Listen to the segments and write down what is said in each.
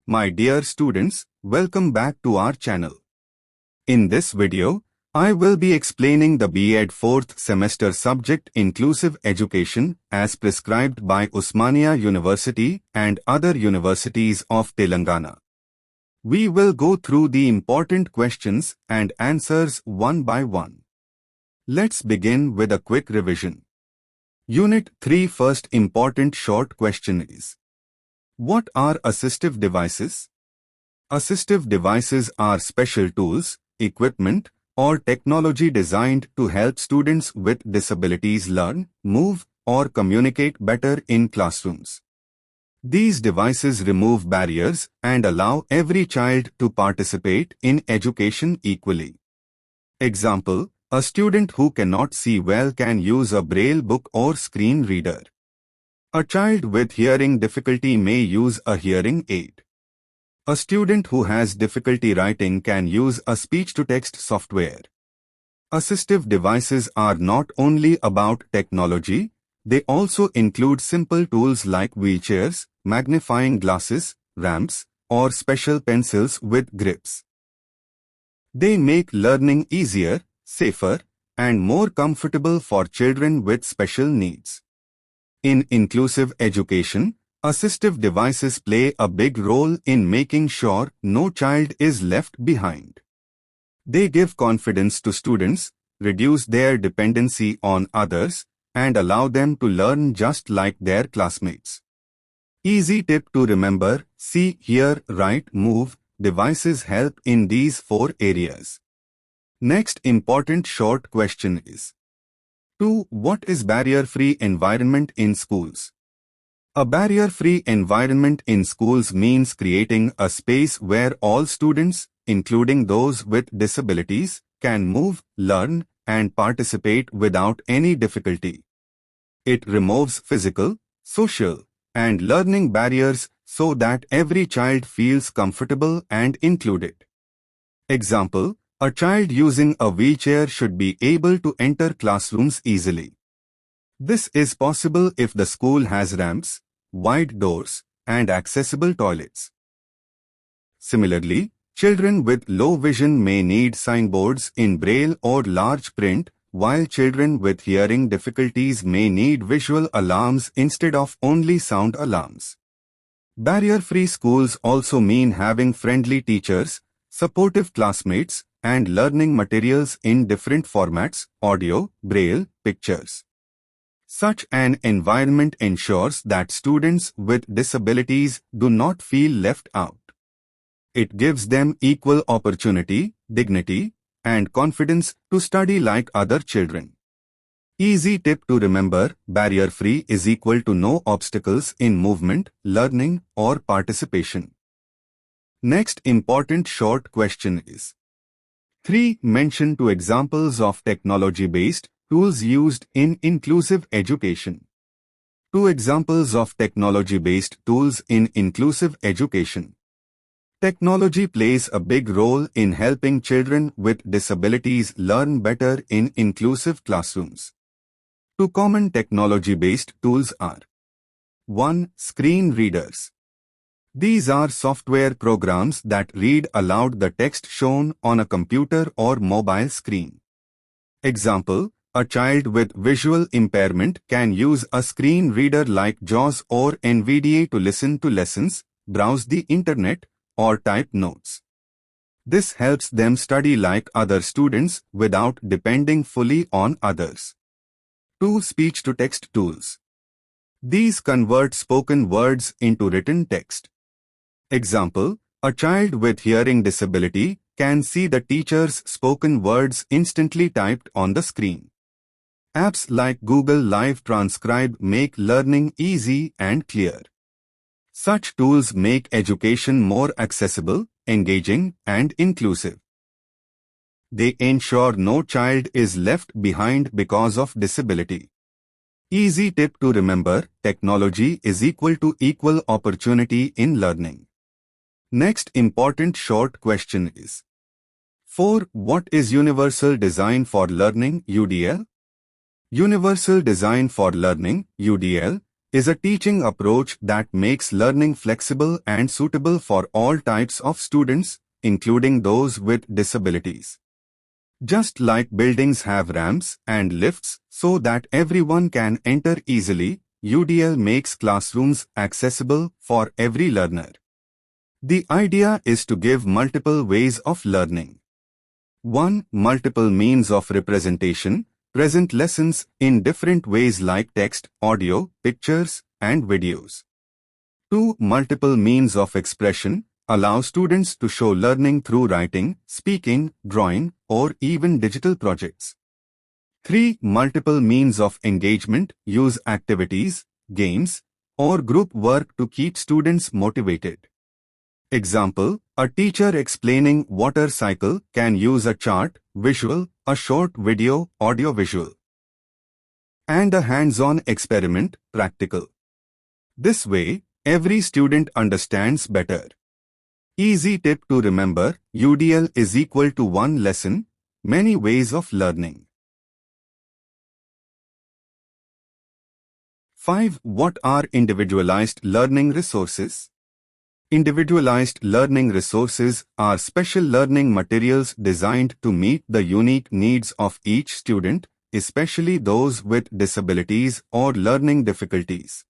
My dear students, welcome back to our channel. In this video, I will be explaining the B.Ed 4th semester subject Inclusive Education as prescribed by Osmania University and other universities of Telangana. We will go through the important questions and answers one by one. Let's begin with a quick revision. Unit 3 first important short question is: what are assistive devices? Assistive devices are special tools, equipment, or technology designed to help students with disabilities learn, move, or communicate better in classrooms. These devices remove barriers and allow every child to participate in education equally. Example: a student who cannot see well can use a braille book or screen reader. A child with hearing difficulty may use a hearing aid. A student who has difficulty writing can use a speech-to-text software. Assistive devices are not only about technology, they also include simple tools like wheelchairs, magnifying glasses, ramps, or special pencils with grips. They make learning easier, safer, and more comfortable for children with special needs. In inclusive education, assistive devices play a big role in making sure no child is left behind. They give confidence to students, reduce their dependency on others, and allow them to learn just like their classmates. Easy tip to remember: see, hear, write, move. Devices help in these 4 areas. Next important short question is: 2. What is barrier-free environment in schools? A barrier-free environment in schools means creating a space where all students, including those with disabilities, can move, learn, and participate without any difficulty. It removes physical, social, and learning barriers so that every child feels comfortable and included. Example: a child using a wheelchair should be able to enter classrooms easily. This is possible if the school has ramps, wide doors, and accessible toilets. Similarly, children with low vision may need signboards in braille or large print, while children with hearing difficulties may need visual alarms instead of only sound alarms. Barrier-free schools also mean having friendly teachers, supportive classmates, and learning materials in different formats: audio, braille, pictures. Such an environment ensures that students with disabilities do not feel left out. It gives them equal opportunity, dignity, and confidence to study like other children. Easy tip to remember: barrier-free is equal to no obstacles in movement, learning, or participation. Next important short question is: 3. Mention 2 examples of technology-based tools used in inclusive education. 2 examples of technology-based tools in inclusive education. Technology plays a big role in helping children with disabilities learn better in inclusive classrooms. 2 common technology-based tools are: 1. Screen readers. These are software programs that read aloud the text shown on a computer or mobile screen. Example: a child with visual impairment can use a screen reader like JAWS or NVDA to listen to lessons, browse the internet, or type notes. This helps them study like other students without depending fully on others. 2. Speech-to-text tools. These convert spoken words into written text. Example: a child with hearing disability can see the teacher's spoken words instantly typed on the screen. Apps like Google Live Transcribe make learning easy and clear. Such tools make education more accessible, engaging, and inclusive. They ensure no child is left behind because of disability. Easy tip to remember: technology is equal to equal opportunity in learning. Next important short question is: 4. What is Universal Design for Learning (UDL)? Universal Design for Learning (UDL) is a teaching approach that makes learning flexible and suitable for all types of students, including those with disabilities. Just like buildings have ramps and lifts so that everyone can enter easily, UDL makes classrooms accessible for every learner. The idea is to give multiple ways of learning. 1. Multiple means of representation. Present lessons in different ways like text, audio, pictures, and videos. 2. Multiple means of expression. Allow students to show learning through writing, speaking, drawing, or even digital projects. 3. Multiple means of engagement. Use activities, games, or group work to keep students motivated. Example, a teacher explaining water cycle can use a chart, visual, a short video, audio-visual, and a hands-on experiment, practical. This way, every student understands better. Easy tip to remember, UDL is equal to one lesson, many ways of learning. 5. What are individualized learning resources? Individualized learning resources are special learning materials designed to meet the unique needs of each student, especially those with disabilities or learning difficulties.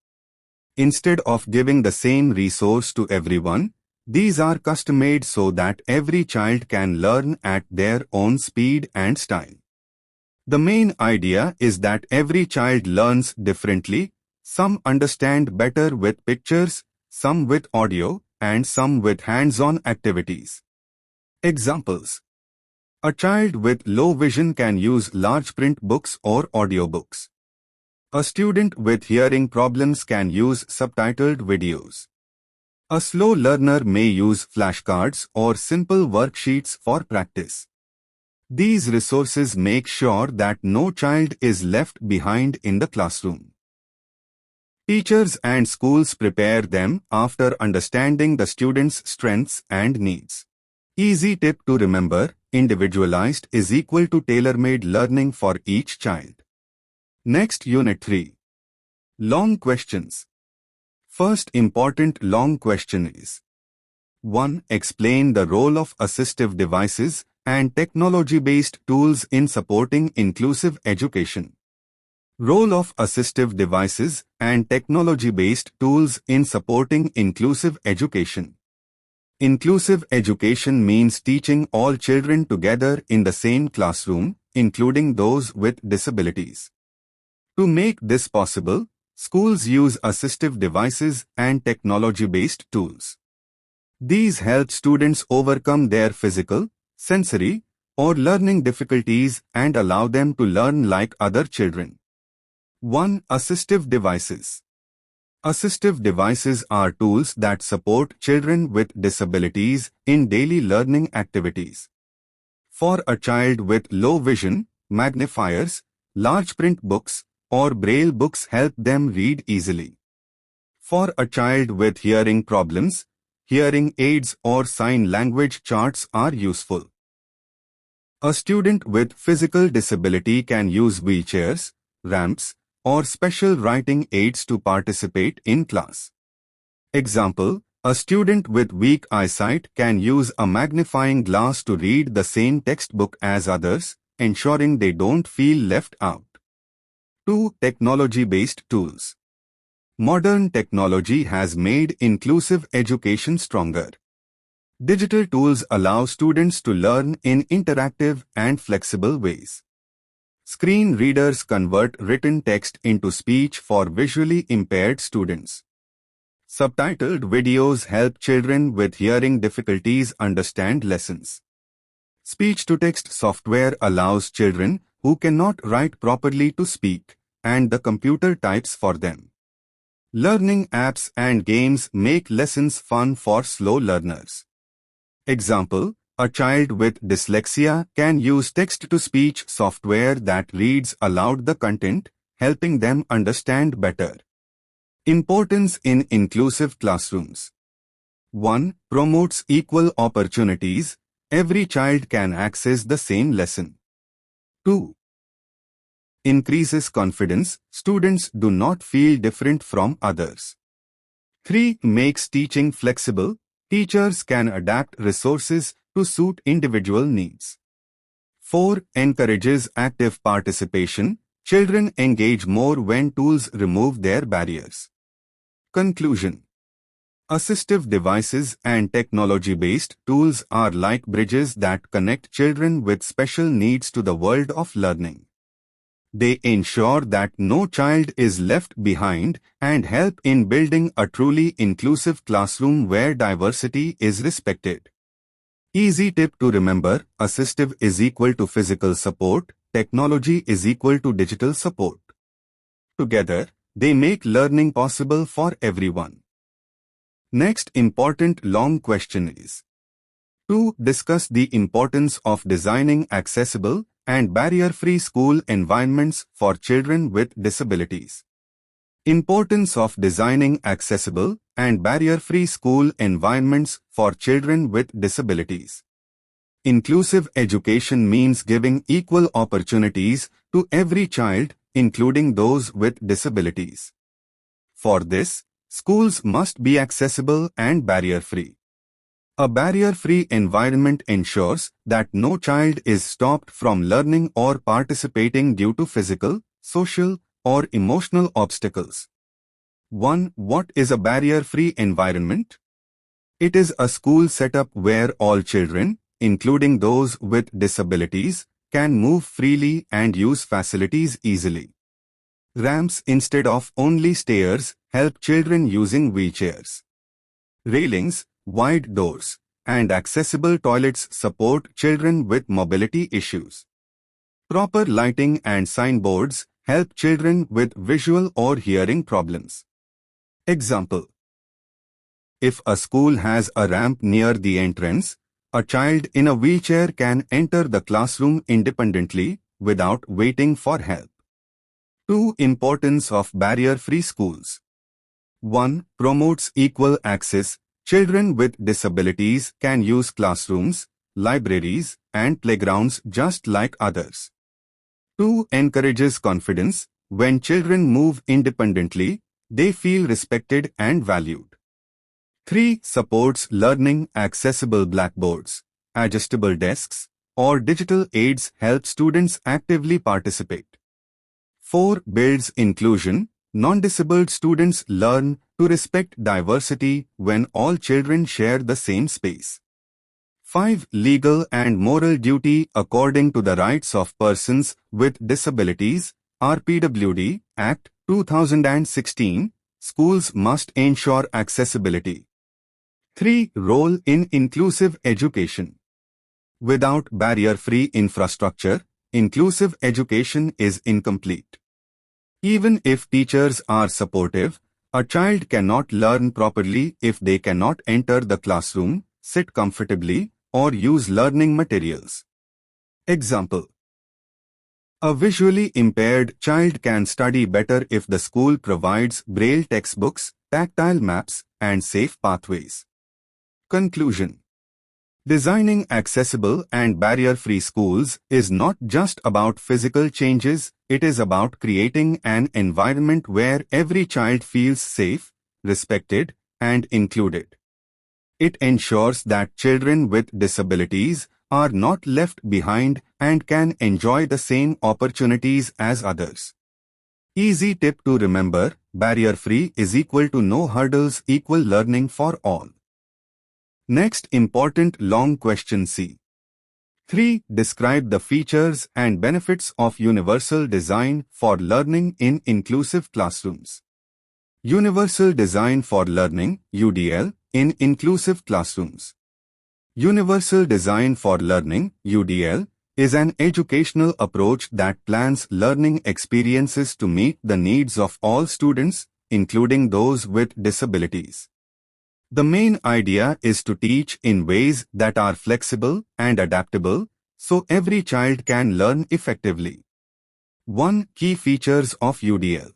Instead of giving the same resource to everyone, these are custom-made so that every child can learn at their own speed and style. The main idea is that every child learns differently. Some understand better with pictures, some with audio, and some with hands-on activities. Examples. A child with low vision can use large print books or audiobooks. A student with hearing problems can use subtitled videos. A slow learner may use flashcards or simple worksheets for practice. These resources make sure that no child is left behind in the classroom. Teachers and schools prepare them after understanding the students' strengths and needs. Easy tip to remember, individualized is equal to tailor-made learning for each child. Next, Unit 3. Long questions. First important long question is 1. Explain the role of assistive devices and technology-based tools in supporting inclusive education. Role of assistive devices and technology-based tools in supporting inclusive education. Inclusive education means teaching all children together in the same classroom, including those with disabilities. To make this possible, schools use assistive devices and technology-based tools. These help students overcome their physical, sensory, or learning difficulties and allow them to learn like other children. 1. Assistive devices. Assistive devices are tools that support children with disabilities in daily learning activities. For a child with low vision, magnifiers, large print books, or braille books help them read easily. For a child with hearing problems, hearing aids or sign language charts are useful. A student with physical disability can use wheelchairs, ramps, or special writing aids to participate in class. Example, a student with weak eyesight can use a magnifying glass to read the same textbook as others, ensuring they don't feel left out. 2. Technology-based tools. Modern technology has made inclusive education stronger. Digital tools allow students to learn in interactive and flexible ways. Screen readers convert written text into speech for visually impaired students. Subtitled videos help children with hearing difficulties understand lessons. Speech-to-text software allows children who cannot write properly to speak, and the computer types for them. Learning apps and games make lessons fun for slow learners. Example, a child with dyslexia can use text-to-speech software that reads aloud the content, helping them understand better. Importance in inclusive classrooms. 1. Promotes equal opportunities. Every child can access the same lesson. 2. increases confidence. Students do not feel different from others. 3. Makes teaching flexible. Teachers can adapt resources to suit individual needs. 4. Encourages active participation. Children engage more when tools remove their barriers. Conclusion. Assistive devices and technology-based tools are like bridges that connect children with special needs to the world of learning. They ensure that no child is left behind and help in building a truly inclusive classroom where diversity is respected. Easy tip to remember: assistive is equal to physical support, technology is equal to digital support. Together, they make learning possible for everyone. Next important long question is: 2. Discuss the importance of designing accessible and barrier-free school environments for children with disabilities. Importance of designing accessible and barrier-free school environments for children with disabilities. Inclusive education means giving equal opportunities to every child, including those with disabilities. For this, schools must be accessible and barrier-free. A barrier-free environment ensures that no child is stopped from learning or participating due to physical, social, or emotional obstacles. 1. What is a barrier-free environment? It is a school setup where all children, including those with disabilities, can move freely and use facilities easily. Ramps instead of only stairs help children using wheelchairs. Railings, wide doors, and accessible toilets support children with mobility issues. Proper lighting and signboards help children with visual or hearing problems. Example: if a school has a ramp near the entrance, a child in a wheelchair can enter the classroom independently without waiting for help. 2. Importance of barrier-free schools. 1. Promotes equal access. Children with disabilities can use classrooms, libraries, and playgrounds just like others. 2. Encourages confidence. When children move independently, they feel respected and valued. 3. Supports learning. Accessible blackboards, adjustable desks, or digital aids help students actively participate. 4. Builds inclusion. Non-disabled students learn to respect diversity when all children share the same space. 5. Legal and moral duty. According to the Rights of Persons with Disabilities, RPWD Act 2016, schools must ensure accessibility. 3. Role in inclusive education. Without barrier-free infrastructure, inclusive education is incomplete. Even if teachers are supportive, a child cannot learn properly if they cannot enter the classroom, sit comfortably, or use learning materials. Example: a visually impaired child can study better if the school provides braille textbooks, tactile maps, and safe pathways. Conclusion. Designing accessible and barrier-free schools is not just about physical changes, it is about creating an environment where every child feels safe, respected, and included. It ensures that children with disabilities are not left behind and can enjoy the same opportunities as others. Easy tip to remember: barrier-free is equal to no hurdles, equal learning for all. Next important long question C. 3. Describe the features and benefits of universal design for learning in inclusive classrooms. Universal design for learning (UDL) in inclusive classrooms. Universal design for learning (UDL) is an educational approach that plans learning experiences to meet the needs of all students, including those with disabilities. The main idea is to teach in ways that are flexible and adaptable, so every child can learn effectively. 1. Key features of UDL.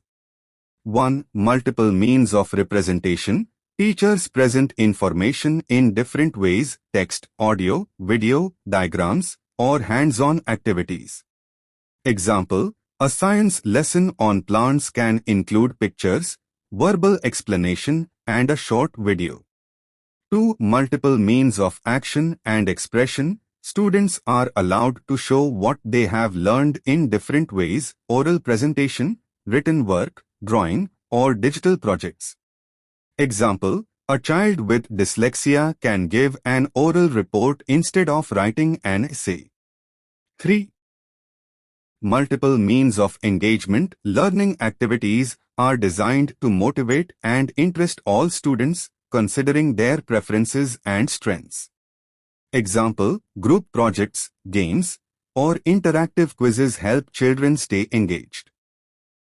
1. Multiple means of representation. Teachers present information in different ways: text, audio, video, diagrams, or hands-on activities. Example: A science lesson on plants can include pictures, verbal explanation, and a short video. 2. Multiple means of action and expression. Students are allowed to show what they have learned in different ways: oral presentation, written work, drawing, or digital projects. Example: a child with dyslexia can give an oral report instead of writing an essay. 3. Multiple means of engagement. Learning activities are designed to motivate and interest all students, considering their preferences and strengths. Example: group projects, games, or interactive quizzes help children stay engaged.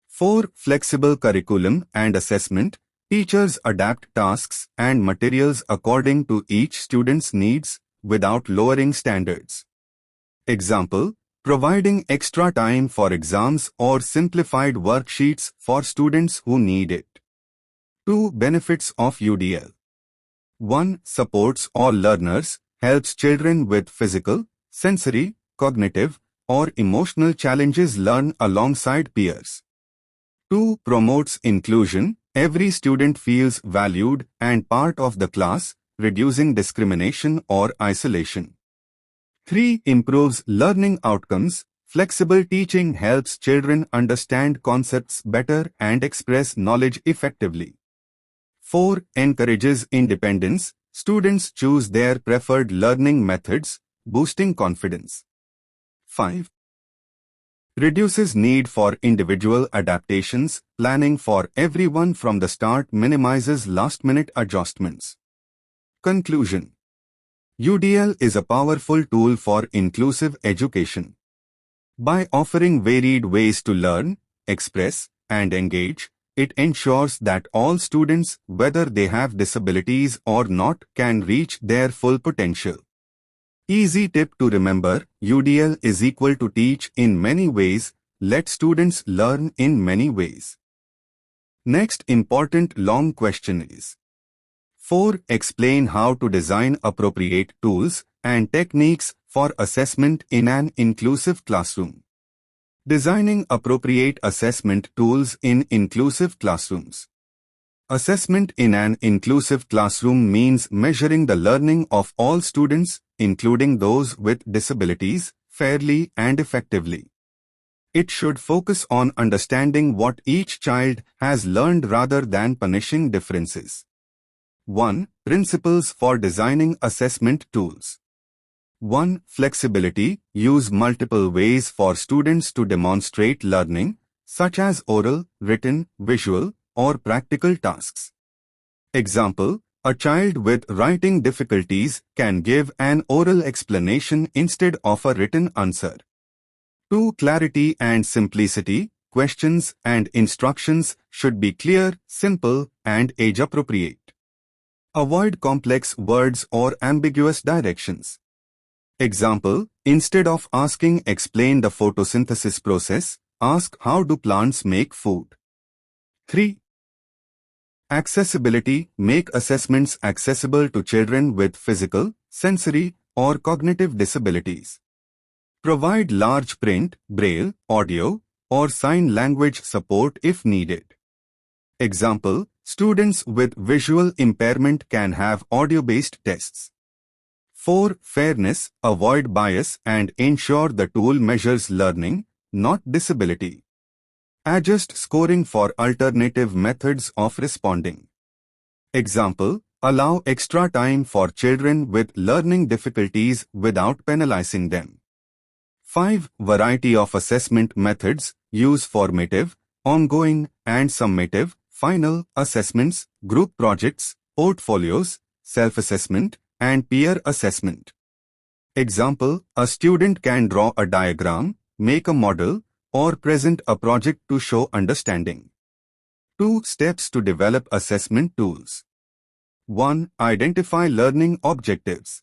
4. Flexible curriculum and assessment. Teachers adapt tasks and materials according to each student's needs without lowering standards. Example: providing extra time for exams or simplified worksheets for students who need it. 2. Benefits of UDL. 1. Supports all learners, helps children with physical, sensory, cognitive, or emotional challenges learn alongside peers. 2. Promotes inclusion. Every student feels valued and part of the class, reducing discrimination or isolation. 3. Improves learning outcomes. Flexible teaching helps children understand concepts better and express knowledge effectively. 4. Encourages independence. Students choose their preferred learning methods, boosting confidence. 5. Reduces need for individual adaptations. Planning for everyone from the start minimizes last-minute adjustments. Conclusion: UDL is a powerful tool for inclusive education. By offering varied ways to learn, express, and engage, it ensures that all students, whether they have disabilities or not, can reach their full potential. Easy tip to remember: UDL is equal to teach in many ways, let students learn in many ways. Next important long question is: 4. Explain how to design appropriate tools and techniques for assessment in an inclusive classroom. Designing appropriate assessment tools in inclusive classrooms. Assessment in an inclusive classroom means measuring the learning of all students, including those with disabilities, fairly and effectively. It should focus on understanding what each child has learned rather than punishing differences. 1. Principles for designing assessment tools. 1. Flexibility. Use multiple ways for students to demonstrate learning, such as oral, written, visual, or practical tasks. Example: a child with writing difficulties can give an oral explanation instead of a written answer. 2. Clarity and simplicity. Questions and instructions should be clear, simple, and age-appropriate. Avoid complex words or ambiguous directions. Example: instead of asking "explain the photosynthesis process," ask "how do plants make food?" 3. Accessibility. Make assessments accessible to children with physical, sensory, or cognitive disabilities. Provide large print, braille, audio, or sign language support if needed. Example: students with visual impairment can have audio-based tests. 4. Fairness. Avoid bias and ensure the tool measures learning, not disability. Adjust scoring for alternative methods of responding. Example: allow extra time for children with learning difficulties without penalizing them. 5. Variety of assessment methods. Use formative, ongoing, and summative, final assessments, group projects, portfolios, self-assessment, and peer assessment. Example: a student can draw a diagram, make a model, or present a project to show understanding. 2. Steps to develop assessment tools. 1. Identify learning objectives.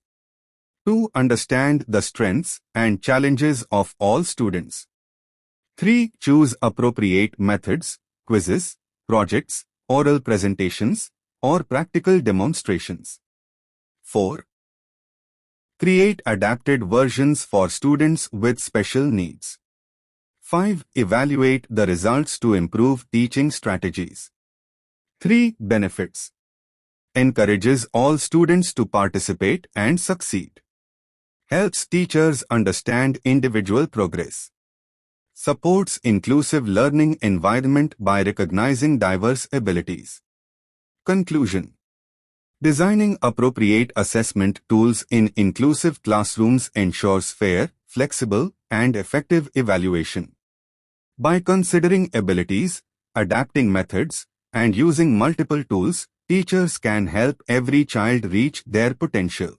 2. Understand the strengths and challenges of all students. 3. Choose appropriate methods, quizzes, projects, oral presentations, or practical demonstrations. 4. Create adapted versions for students with special needs. 5. Evaluate the results to improve teaching strategies. 3. Benefits. Encourages all students to participate and succeed. Helps teachers understand individual progress. Supports inclusive learning environment by recognizing diverse abilities. Conclusion. Designing appropriate assessment tools in inclusive classrooms ensures fair, flexible, and effective evaluation. By considering abilities, adapting methods, and using multiple tools, teachers can help every child reach their potential.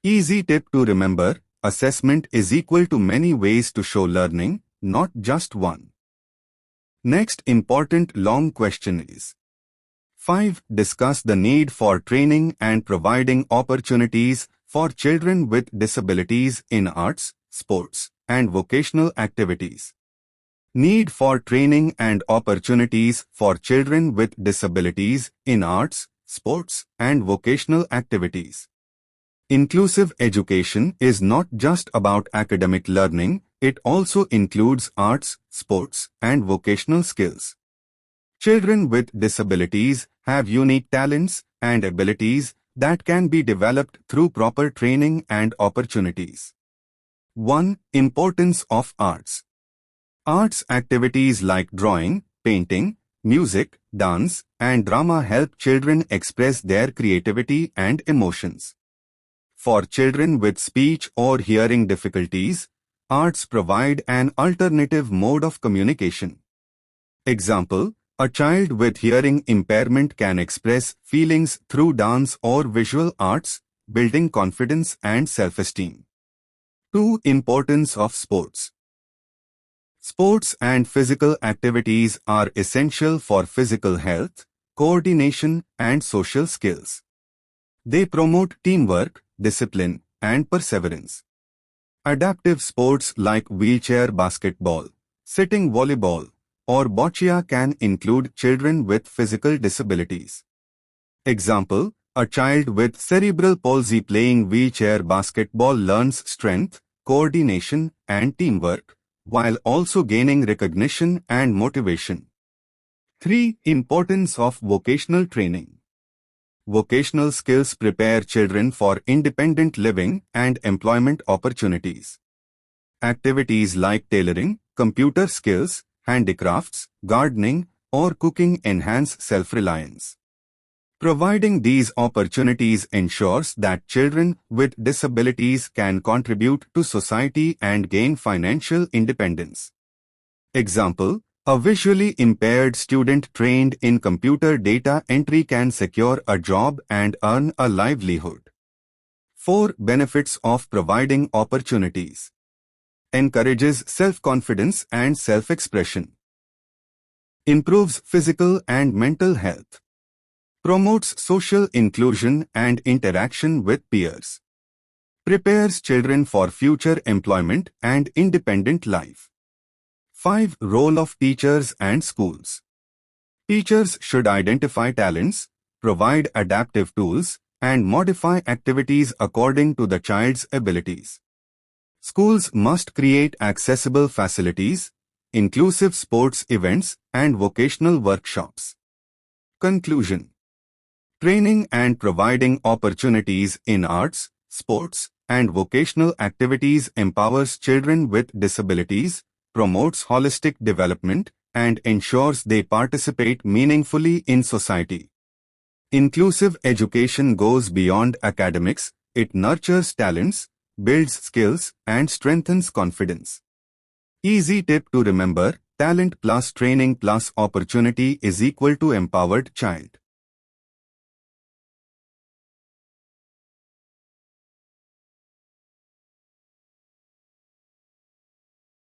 Easy tip to remember: assessment is equal to many ways to show learning, not just one. Next important long question is: 5. Discuss the need for training and providing opportunities for children with disabilities in arts, sports, and vocational activities. Need for training and opportunities for children with disabilities in arts, sports, and vocational activities. Inclusive education is not just about academic learning, it also includes arts, sports, and vocational skills. Children with disabilities have unique talents and abilities that can be developed through proper training and opportunities. 1. Importance of arts. Arts activities like drawing, painting, music, dance, and drama help children express their creativity and emotions. For children with speech or hearing difficulties, arts provide an alternative mode of communication. Example: a child with hearing impairment can express feelings through dance or visual arts, building confidence and self-esteem. 2. Importance of sports. Sports and physical activities are essential for physical health, coordination, and social skills. They promote teamwork, discipline, and perseverance. Adaptive sports like wheelchair basketball, sitting volleyball, or boccia can include children with physical disabilities. Example: a child with cerebral palsy playing wheelchair basketball learns strength, coordination, and teamwork, while also gaining recognition and motivation. 3. Importance of vocational training. Vocational skills prepare children for independent living and employment opportunities. Activities like tailoring, computer skills, handicrafts, gardening, or cooking enhance self-reliance. Providing these opportunities ensures that children with disabilities can contribute to society and gain financial independence. Example: a visually impaired student trained in computer data entry can secure a job and earn a livelihood. 4. Benefits of providing opportunities. Encourages self-confidence and self-expression. Improves physical and mental health. Promotes social inclusion and interaction with peers. Prepares children for future employment and independent life. 5. Role of teachers and schools. Teachers should identify talents, provide adaptive tools, and modify activities according to the child's abilities. Schools must create accessible facilities, inclusive sports events, and vocational workshops. Conclusion. Training and providing opportunities in arts, sports, and vocational activities empowers children with disabilities, promotes holistic development, and ensures they participate meaningfully in society. Inclusive education goes beyond academics; it nurtures talents, builds skills, and strengthens confidence. Easy tip to remember: talent plus training plus opportunity is equal to empowered child.